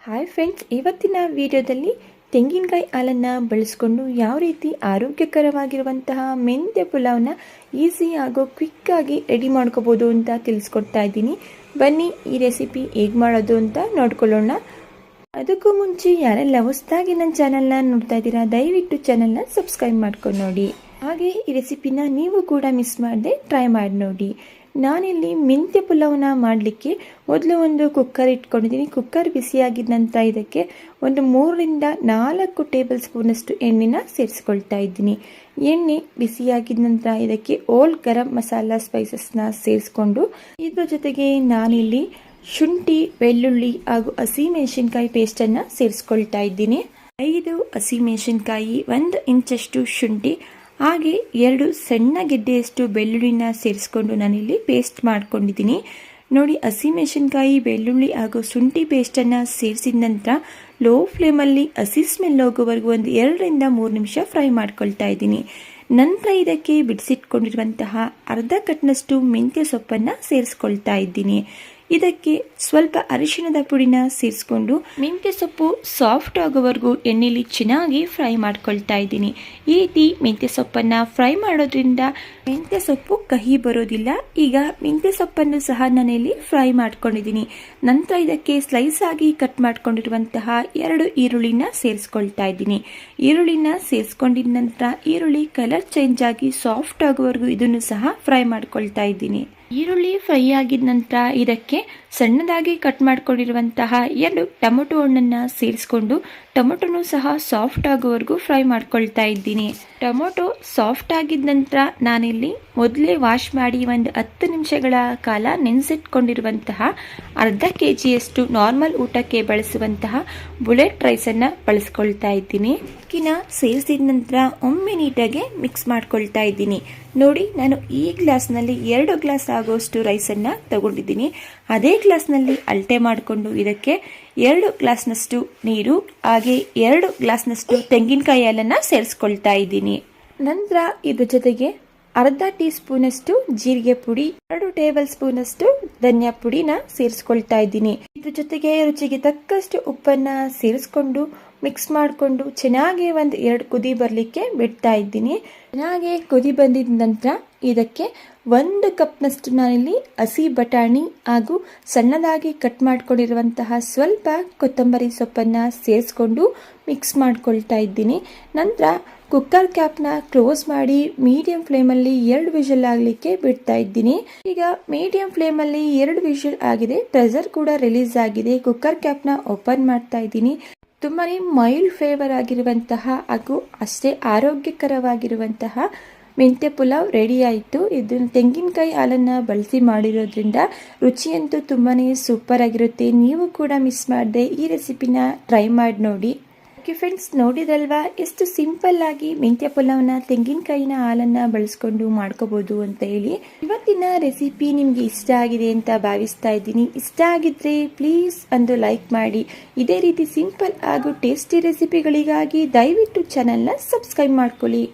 Hi friends, ಇವತ್ತಿನ ವಿಡಿಯೋದಲ್ಲಿ ತೆಂಗಿನಕಾಯಿ ಹಾಲನ್ನು ಬಳಸ್ಕೊಂಡು ಯಾವ ರೀತಿ ಆರೋಗ್ಯಕರವಾಗಿರುವಂತಹ ಮೆಂತ್ಯ ಪುಲಾವ್ನ ಈಸಿ ಹಾಗೂ ಕ್ವಿಕ್ಕಾಗಿ ರೆಡಿ ಮಾಡ್ಕೋಬೋದು ಅಂತ ತಿಳಿಸ್ಕೊಡ್ತಾ ಇದ್ದೀನಿ. ಬನ್ನಿ ಈ ರೆಸಿಪಿ ಹೇಗೆ ಮಾಡೋದು ಅಂತ ನೋಡ್ಕೊಳ್ಳೋಣ. ಅದಕ್ಕೂ ಮುಂಚೆ ಯಾರೆಲ್ಲ ಹೊಸದಾಗಿ ನನ್ನ ಚಾನಲ್ನ ನೋಡ್ತಾ ಇದ್ದೀರಾ, ದಯವಿಟ್ಟು ಚಾನಲ್ನ ಸಬ್ಸ್ಕ್ರೈಬ್ ಮಾಡ್ಕೊಂಡು ನೋಡಿ. ಹಾಗೆ ಈ ರೆಸಿಪಿನ ನೀವು ಕೂಡ ಮಿಸ್ ಮಾಡದೆ ಟ್ರೈ ಮಾಡಿ ನೋಡಿ. ನಾನಿಲ್ಲಿ ಮೆಂತ್ಯ ಪುಲಾವ್ನ ಮಾಡಲಿಕ್ಕೆ ಮೊದಲು ಒಂದು ಕುಕ್ಕರ್ ಇಟ್ಕೊಂಡಿದ್ದೀನಿ. ಕುಕ್ಕರ್ ಬಿಸಿಯಾಗಿದ್ದ ನಂತರ ಇದಕ್ಕೆ ಒಂದು 3ರಿಂದ 4 ಟೇಬಲ್ ಸ್ಪೂನಷ್ಟು ಎಣ್ಣೆನ ಸೇರಿಸ್ಕೊಳ್ತಾ ಇದ್ದೀನಿ. ಎಣ್ಣೆ ಬಿಸಿಯಾಗಿದ್ದ ನಂತರ ಇದಕ್ಕೆ ಓಲ್ ಗರಂ ಮಸಾಲ ಸ್ಪೈಸಸ್ನ ಸೇರಿಸ್ಕೊಂಡು ಇದ್ರ ಜೊತೆಗೆ ನಾನಿಲ್ಲಿ ಶುಂಠಿ, ಬೆಳ್ಳುಳ್ಳಿ ಹಾಗೂ ಹಸಿಮೆಣಸಿನ್ಕಾಯಿ ಪೇಸ್ಟನ್ನು ಸೇರಿಸ್ಕೊಳ್ತಾ ಇದ್ದೀನಿ. 5 ಹಸಿಮೆಣಸಿನ್ಕಾಯಿ, 1 ಇಂಚಷ್ಟು ಶುಂಠಿ ಹಾಗೆ 2 ಸಣ್ಣ ಗೆಡ್ಡೆಯಷ್ಟು ಬೆಳ್ಳುಳ್ಳಿನ ಸೇರಿಸ್ಕೊಂಡು ನಾನಿಲ್ಲಿ ಪೇಸ್ಟ್ ಮಾಡ್ಕೊಂಡಿದ್ದೀನಿ. ನೋಡಿ, ಹಸಿಮೆಣಸಿನ್ಕಾಯಿ, ಬೆಳ್ಳುಳ್ಳಿ ಹಾಗೂ ಶುಂಠಿ ಪೇಸ್ಟನ್ನು ಸೇರಿಸಿದ ನಂತರ ಲೋ ಫ್ಲೇಮಲ್ಲಿ ಹಸಿ ಸ್ಮೆಲ್ ಹೋಗೋವರೆಗೂ ಒಂದು 2ರಿಂದ 3 ನಿಮಿಷ ಫ್ರೈ ಮಾಡ್ಕೊಳ್ತಾ ಇದ್ದೀನಿ. ನಂತರ ಇದಕ್ಕೆ ಬಿಡಿಸಿಟ್ಕೊಂಡಿರುವಂತಹ ಅರ್ಧ ಕಟ್ನಷ್ಟು ಮೆಂತ್ಯ ಸೊಪ್ಪನ್ನು ಸೇರಿಸ್ಕೊಳ್ತಾ ಇದ್ದೀನಿ. ಇದಕ್ಕೆ ಸ್ವಲ್ಪ ಅರಿಶಿಣದ ಪುಡಿನ ಸೇರಿಸ್ಕೊಂಡು ಮೆಂತ್ಯ ಸೊಪ್ಪು ಸಾಫ್ಟ್ ಆಗೋವರೆಗೂ ಎಣ್ಣೆಲಿ ಚೆನ್ನಾಗಿ ಫ್ರೈ ಮಾಡ್ಕೊಳ್ತಾ ಇದ್ದೀನಿ. ಈ ರೀತಿ ಮೆಂತ್ಯ ಸೊಪ್ಪನ್ನು ಫ್ರೈ ಮಾಡೋದ್ರಿಂದ ಮೆಂತ್ಯ ಸೊಪ್ಪು ಕಹಿ ಬರೋದಿಲ್ಲ. ಈಗ ಮೆಂತ್ಯ ಸೊಪ್ಪನ್ನು ಸಹ ನಾನಿಲ್ಲಿ ಫ್ರೈ ಮಾಡ್ಕೊಂಡಿದ್ದೀನಿ. ನಂತರ ಇದಕ್ಕೆ ಸ್ಲೈಸ್ ಆಗಿ ಕಟ್ ಮಾಡ್ಕೊಂಡಿರುವಂತಹ 2 ಈರುಳ್ಳಿನ ಸೇರಿಸ್ಕೊಳ್ತಾ ಇದ್ದೀನಿ. ಈರುಳ್ಳಿನ ಸೇರಿಸ್ಕೊಂಡಿದ ನಂತರ ಈರುಳ್ಳಿ ಕಲರ್ ಚೇಂಜ್ ಆಗಿ ಸಾಫ್ಟ್ ಆಗೋವರೆಗೂ ಇದನ್ನು ಸಹ ಫ್ರೈ ಮಾಡ್ಕೊಳ್ತಾ ಇದ್ದೀನಿ. ಈರುಳ್ಳಿ ಫ್ರೈ ಆಗಿದ ನಂತರ ಇದಕ್ಕೆ ಸಣ್ಣದಾಗಿ ಕಟ್ ಮಾಡ್ಕೊಂಡಿರುವಂತಹ 2 ಟೊಮೊಟೊ ಹಣ್ಣನ್ನು ಸೇರಿಸ್ಕೊಂಡು ಟೊಮೊಟೊನೂ ಸಹ ಸಾಫ್ಟ್ ಆಗೋವರೆಗೂ ಫ್ರೈ ಮಾಡ್ಕೊಳ್ತಾ ಇದ್ದೀನಿ. ಟೊಮೊಟೊ ಸಾಫ್ಟ್ ಆಗಿದ ನಂತರ ನಾನಿಲ್ಲಿ ಮೊದಲೇ ವಾಶ್ ಮಾಡಿ ಒಂದು 10 ನಿಮಿಷಗಳ ಕಾಲ ನೆನೆಸಿಟ್ಕೊಂಡಿರುವಂತಹ ಅರ್ಧ kgಯಷ್ಟು ನಾರ್ಮಲ್ ಊಟಕ್ಕೆ ಬಳಸುವಂತಹ ಬುಲೆಟ್ ರೈಸನ್ನು ಬಳಸ್ಕೊಳ್ತಾ ಇದ್ದೀನಿ. ಅಕ್ಕಿನ ಸೇರಿಸಿದ ನಂತರ ಒಮ್ಮೆ ನೀಟಾಗಿ ಮಿಕ್ಸ್ ಮಾಡ್ಕೊಳ್ತಾ ಇದ್ದೀನಿ. ನೋಡಿ, ನಾನು ಈ ಗ್ಲಾಸ್ನಲ್ಲಿ 2 ಗ್ಲಾಸ್ ಆಗೋಷ್ಟು ರೈಸನ್ನು ತಗೊಂಡಿದ್ದೀನಿ. ಅದೇ ಗ್ಲಾಸ್ನಲ್ಲಿ ಅಳತೆ ಮಾಡಿಕೊಂಡು ಇದಕ್ಕೆ 2 ಗ್ಲಾಸ್ನಷ್ಟು ನೀರು ಹಾಗೆ 2 ಗ್ಲಾಸ್ನಷ್ಟು ತೆಂಗಿನಕಾಯಿ ಹಾಲನ್ನು ಸೇರಿಸ್ಕೊಳ್ತಾ ಇದ್ದೀನಿ. ನಂತರ ಇದ್ರ ಜೊತೆಗೆ ಅರ್ಧ ಟೀ ಸ್ಪೂನಷ್ಟು ಜೀರಿಗೆ ಪುಡಿ, 2 ಟೇಬಲ್ ಸ್ಪೂನಷ್ಟು ಧನಿಯಾ ಪುಡಿನ ಸೇರಿಸ್ಕೊಳ್ತಾ ಇದ್ದೀನಿ. ಇದ್ರ ಜೊತೆಗೆ ರುಚಿಗೆ ತಕ್ಕಷ್ಟು ಉಪ್ಪನ್ನು ಸೇರಿಸ್ಕೊಂಡು ಮಿಕ್ಸ್ ಮಾಡಿಕೊಂಡು ಚೆನ್ನಾಗಿ ಒಂದು 2 ಕುದಿ ಬರಲಿಕ್ಕೆ ಬಿಡ್ತಾ ಇದ್ದೀನಿ. ಚೆನ್ನಾಗಿ ಕುದಿ ಬಂದಿದ ನಂತರ ಇದಕ್ಕೆ 1 ಕಪ್ನಷ್ಟು ನಾನಿಲ್ಲಿ ಹಸಿ ಬಟಾಣಿ ಹಾಗೂ ಸಣ್ಣದಾಗಿ ಕಟ್ ಮಾಡ್ಕೊಂಡಿರುವಂತಹ ಸ್ವಲ್ಪ ಕೊತ್ತಂಬರಿ ಸೊಪ್ಪನ್ನು ಸೇರಿಸ್ಕೊಂಡು ಮಿಕ್ಸ್ ಮಾಡ್ಕೊಳ್ತಾ ಇದ್ದೀನಿ. ನಂತರ ಕುಕ್ಕರ್ ಕ್ಯಾಪ್ನ ಕ್ಲೋಸ್ ಮಾಡಿ ಮೀಡಿಯಂ ಫ್ಲೇಮಲ್ಲಿ 2 ವಿಷಲ್ ಆಗಲಿಕ್ಕೆ ಬಿಡ್ತಾ ಇದ್ದೀನಿ. ಈಗ ಮೀಡಿಯಂ ಫ್ಲೇಮಲ್ಲಿ 2 ವಿಷಲ್ ಆಗಿದೆ, ಪ್ರೆಷರ್ ಕೂಡ ರಿಲೀಸ್ ಆಗಿದೆ. ಕುಕ್ಕರ್ ಕ್ಯಾಪ್ನ ಓಪನ್ ಮಾಡ್ತಾ ಇದ್ದೀನಿ. ತುಂಬಾ ಮೈಲ್ಡ್ ಫ್ಲೇವರ್ ಆಗಿರುವಂತಹ ಹಾಗೂ ಅಷ್ಟೇ ಆರೋಗ್ಯಕರವಾಗಿರುವಂತಹ ಮೆಂತ್ಯ ಪುಲಾವ್ ರೆಡಿ ಆಯಿತು. ಇದನ್ನು ತೆಂಗಿನಕಾಯಿ ಹಾಲನ್ನು ಬಳಸಿ ಮಾಡಿರೋದ್ರಿಂದ ರುಚಿಯಂತೂ ತುಂಬಾ ಸೂಪರ್ ಆಗಿರುತ್ತೆ. ನೀವು ಕೂಡ ಮಿಸ್ ಮಾಡದೆ ಈ ರೆಸಿಪಿನ ಟ್ರೈ ಮಾಡಿ ನೋಡಿ. ಓಕೆ ಫ್ರೆಂಡ್ಸ್, ನೋಡಿದಲ್ವಾ ಎಷ್ಟು ಸಿಂಪಲ್ ಆಗಿ ಮೆಂತ್ಯ ಪುಲಾವ್ನ ತೆಂಗಿನಕಾಯಿನ ಹಾಲನ್ನು ಬಳಸ್ಕೊಂಡು ಮಾಡ್ಕೋಬೋದು ಅಂತ ಹೇಳಿ. ಇವತ್ತಿನ ರೆಸಿಪಿ ನಿಮಗೆ ಇಷ್ಟ ಆಗಿದೆ ಅಂತ ಭಾವಿಸ್ತಾ ಇದ್ದೀನಿ. ಇಷ್ಟ ಆಗಿದ್ರೆ ಪ್ಲೀಸ್ ಒಂದು ಲೈಕ್ ಮಾಡಿ. ಇದೇ ರೀತಿ ಸಿಂಪಲ್ ಹಾಗೂ ಟೇಸ್ಟಿ ರೆಸಿಪಿಗಳಿಗಾಗಿ ದಯವಿಟ್ಟು ಚಾನಲ್ನ ಸಬ್ಸ್ಕ್ರೈಬ್ ಮಾಡ್ಕೊಳ್ಳಿ.